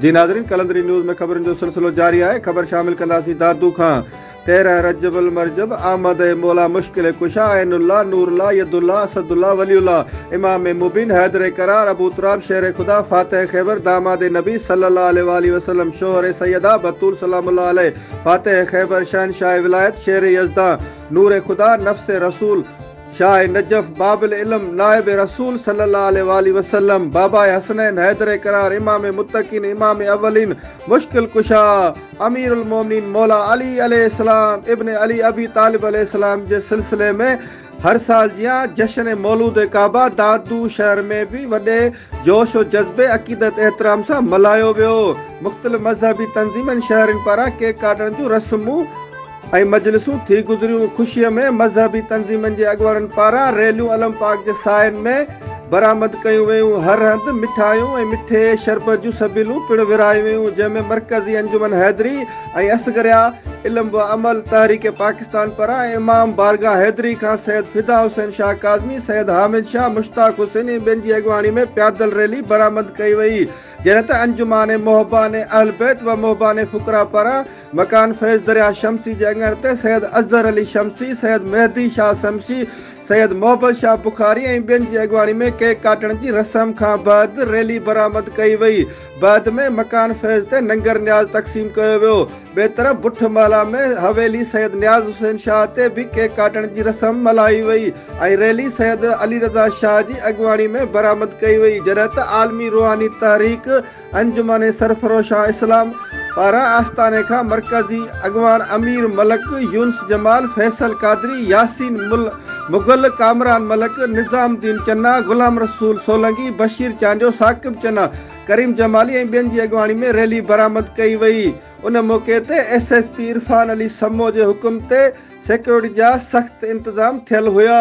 जी नाज़रीन, कलंदरी न्यूज़ में खबरनि जो सिलसिलो जारी है। खबर शामिल कंदासीं दादू खां। 13 रजबुल मरजब आमद मौला मुश्किल कुशा ऐनुल्लाह नूरुल्लाह यदुल्लाह असदुल्लाह वलीउल्लाह इमाम मुबीन हैदर करार अबू तुराब शेर खुदा फातिह खैबर दामाद नबी सल्लल्लाहु अलैहि वसल्लम शोहर सैयदा बतूल सलामुल्लाह अलैह फातिह खैबर शहनशाह विलायत शेर यज़दा नूर खुदा नफ्स रसूल शाह नजफ बाबिल इल्म नायब रसूल सल्लल्लाहु अलैहि वसल्लम बाबा हसनैन हैदर करार इमाम मुत्तकीन इमाम अव्वलीन मुश्किल कुशा अमीरुल मोमिनीन मौला अली अलैहिस्सलाम इब्न अली अबी तालिब अलैहिस्सलाम जे सिलसिले में हर साल जियां जश्न मौलूद काबा दादू शहर में भी वॾे जोश और जज्बे अक़ीदत एहतराम सां मल्हायो वियो। मुख़्तलिफ़ मज़हबी तंज़ीमनि शहरनि पारां केक काटण जूं रस्मूं ऐं मजलिसूं थी गुज़रियूं। ख़ुशीअ में मज़हबी तंज़ीमनि जे अॻुवाणनि पारां रैलियूं अलम पाक जे सायनि में बरामद कयूं वयूं। हर हंधि मिठाइयूं ऐं मिठे शरबत जूं सबीलूं पिणु विरहायूं वयूं, जंहिंमें मरकज़ी अंजुमन हैदरी ऐं असगरिया इल्म व अमल तहरीक पाकिस्तान पारां इमाम बारगाह हैदरी खां सैयद फिदा हुसैन शाह काज़मी सैयद हामिद शाह मुश्ताक हुसैन ऐं ॿियनि जी अॻुवाणी में पैदल रैली बरामद कई वई, जंहिं ते अंजुमान मोहबान अहल बैत व मोहबान फुकरा पारां मकान फैज़ दरिया शमसी जे अङण ते सैयद अज़हर अली शमसी सैयद मेहदी शाह शमसी सैयद मोहब्बत शाह बुखारी ऐं ॿियनि जी अॻुवाणी में केक काटण जी रस्म खां बाद रैली बरामद कई वई। बाद में मकान फैज़ ते लंगर न्याज़ तक़सीम कयो वियो। ॿिए तरफ़ बुठमाला में हवेली सैयद नियाज़ हुसैन शाह ते भी केक काटण जी रस्म मल्हाई वई ऐं रैली सैयद अली रज़ा शाह जी अॻुवाणी में बरामद कई वई, जॾहिं त आलमी रूहानी तहरीक अंजुमन सरफरोश शाह इस्लाम पारां आस्थाने खां मरकज़ी अॻवान अमीर मलक यूनुस जमाल फैसल कादरी यासीन मुगल कामरान मलक निज़ामुद्दीन चन्ना गुलाम रसूल सोलंगी बशीर चांडियो साकिब चन्ना करीम जमाली ऐं ॿियनि जी अॻुवाणी में रैली बरामद कई वई। उन मौक़े ते SSP इरफान अली समो जे हुकुम ते सिक्योरिटी जा सख़्त इंतज़ाम थियल हुया।